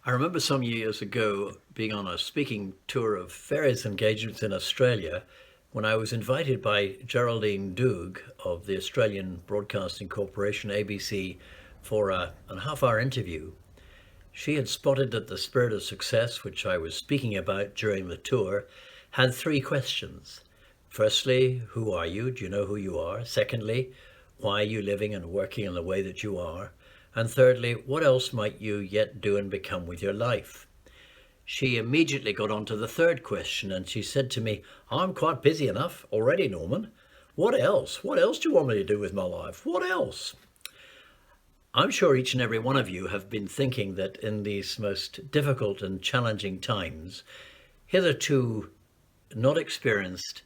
I remember some years ago being on a speaking tour of various engagements in Australia when I was invited by Geraldine Doog of the Australian Broadcasting Corporation, ABC, for a half-hour interview. She had spotted that the spirit of success, which I was speaking about during the tour, had three questions. Firstly, who are you? Do you know who you are? Secondly, why are you living and working in the way that you are? And thirdly, what else might you yet do and become with your life? She immediately got on to the third question and she said to me, I'm quite busy enough already, Norman. What else? What else do you want me to do with my life? What else? I'm sure each and every one of you have been thinking that in these most difficult and challenging times, hitherto not experienced,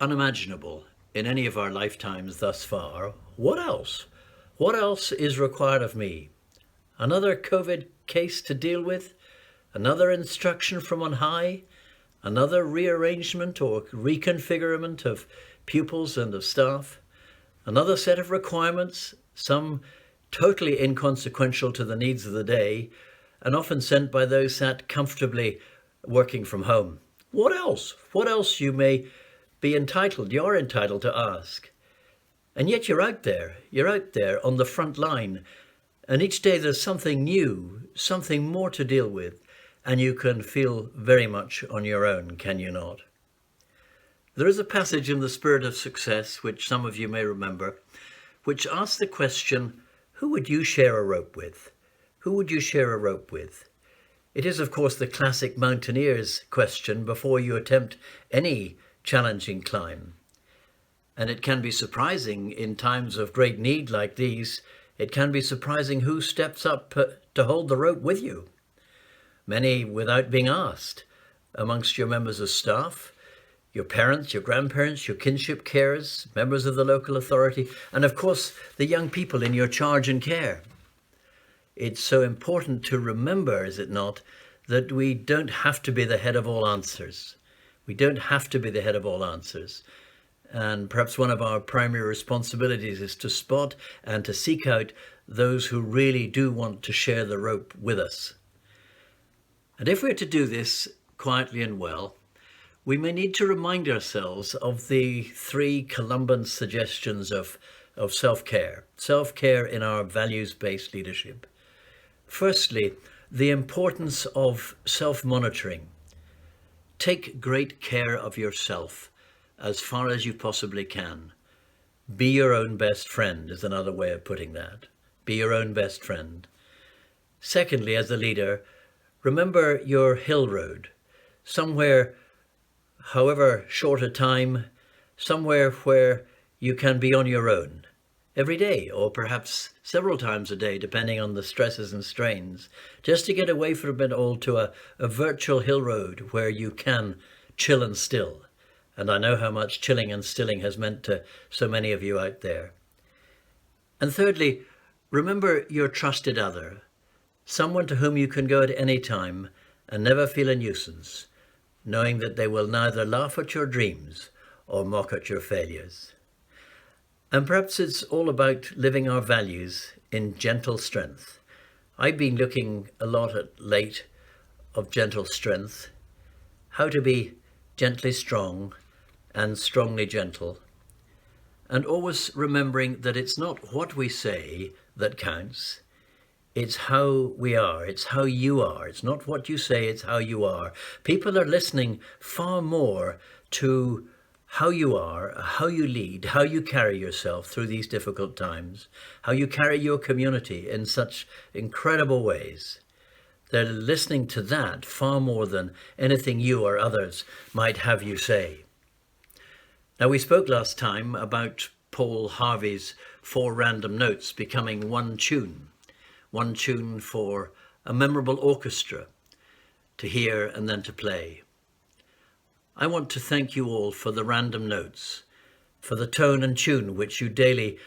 unimaginable in any of our lifetimes thus far, what else? What else is required of me? Another COVID case to deal with? Another instruction from on high? Another rearrangement or reconfigurement of pupils and of staff? Another set of requirements, some totally inconsequential to the needs of the day, and often sent by those sat comfortably working from home. What else? What else you may be entitled, you're entitled to ask. And yet you're out there on the front line, and each day there's something new, something more to deal with, and you can feel very much on your own, can you not? There is a passage in the Spirit of Success, which some of you may remember, which asks the question, who would you share a rope with? Who would you share a rope with? It is, of course, the classic mountaineer's question before you attempt any challenging climb. And it can be surprising in times of great need like these, it can be surprising who steps up to hold the rope with you. Many without being asked, amongst your members of staff, your parents, your grandparents, your kinship carers, members of the local authority, and of course the young people in your charge and care. It's so important to remember, is it not, that we don't have to be the head of all answers. We don't have to be the head of all answers. And perhaps one of our primary responsibilities is to spot and to seek out those who really do want to share the rope with us. And if we're to do this quietly and well, we may need to remind ourselves of the three Columban suggestions of self-care in our values-based leadership. Firstly, the importance of self-monitoring. Take great care of yourself as far as you possibly can. Be your own best friend is another way of putting that. Be your own best friend. Secondly, as a leader, remember your hill road. Somewhere, however short a time, somewhere where you can be on your own every day, or perhaps several times a day, depending on the stresses and strains, just to get away from it all to a virtual hill road where you can chill and still. And I know how much chilling and stilling has meant to so many of you out there. And thirdly, remember your trusted other, someone to whom you can go at any time and never feel a nuisance, knowing that they will neither laugh at your dreams or mock at your failures. And perhaps it's all about living our values in gentle strength. I've been looking a lot at late of gentle strength, how to be gently strong and strongly gentle, and always remembering that it's not what we say that counts, it's how we are, it's how you are. It's not what you say, it's how you are. People are listening far more to how you are, how you lead, how you carry yourself through these difficult times, how you carry your community in such incredible ways. They're listening to that far more than anything you or others might have you say. Now, we spoke last time about Paul Harvey's 4 random notes becoming one tune for a memorable orchestra to hear and then to play. I want to thank you all for the random notes, for the tone and tune which you daily,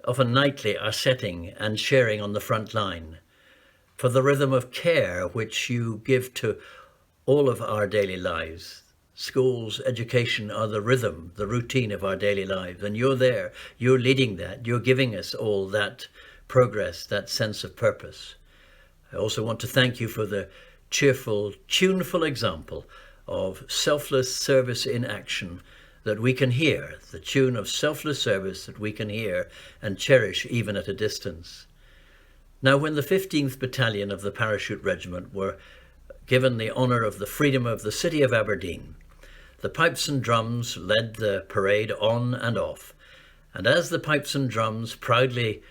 often nightly, are setting and sharing on the front line, for the rhythm of care which you give to all of our daily lives. Schools, education are the rhythm, the routine of our daily lives, and you're there, you're leading that, you're giving us all that progress, that sense of purpose. I also want to thank you for the cheerful, tuneful example of selfless service in action that we can hear, the tune of selfless service that we can hear and cherish even at a distance. Now, when the 15th Battalion of the Parachute Regiment were given the honour of the freedom of the city of Aberdeen, the pipes and drums led the parade on and off. And as the pipes and drums proudly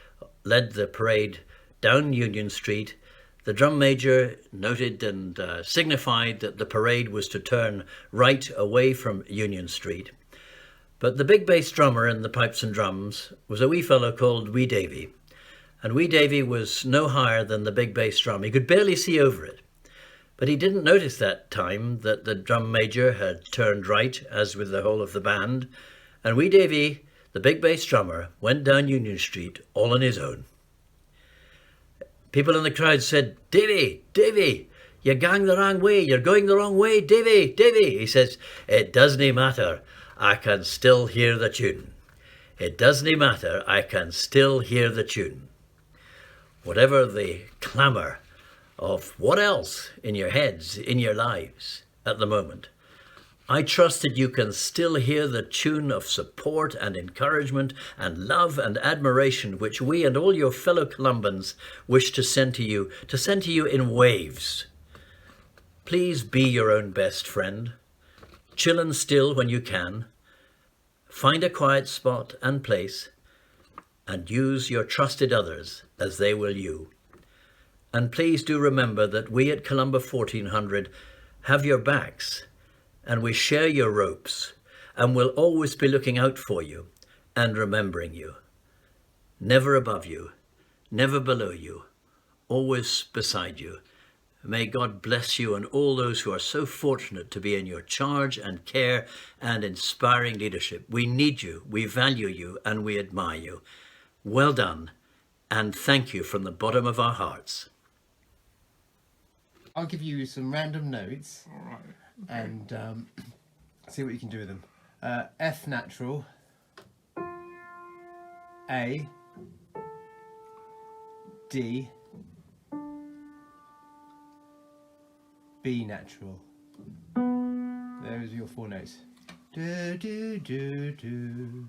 led the parade down Union Street, the drum major noted and signified that the parade was to turn right away from Union Street. But the big bass drummer in the pipes and drums was a wee fellow called Wee Davy. And Wee Davy was no higher than the big bass drum. He could barely see over it. But he didn't notice that time that the drum major had turned right, as with the whole of the band. And Wee Davy, the big bass drummer, went down Union Street all on his own. People in the crowd said, "Davy, Davy, you're going the wrong way. You're going the wrong way, Davy, Davy." He says, "It doesn't matter. I can still hear the tune. It doesn't matter. I can still hear the tune." Whatever the clamour of what else in your heads, in your lives at the moment, I trust that you can still hear the tune of support and encouragement and love and admiration which we and all your fellow Columbans wish to send to you in waves. Please be your own best friend. Chill and still when you can. Find a quiet spot and place, and use your trusted others as they will you. And please do remember that we at Columba 1400 have your backs, and we share your ropes, and will always be looking out for you and remembering you. Never above you, never below you, always beside you. May God bless you and all those who are so fortunate to be in your charge and care and inspiring leadership. We need you, we value you, and we admire you. Well done, and thank you from the bottom of our hearts. I'll give you some random notes. All right. Okay. And see what you can do with them. F natural, A, D, B natural. Those are your 4 notes. Do do do do.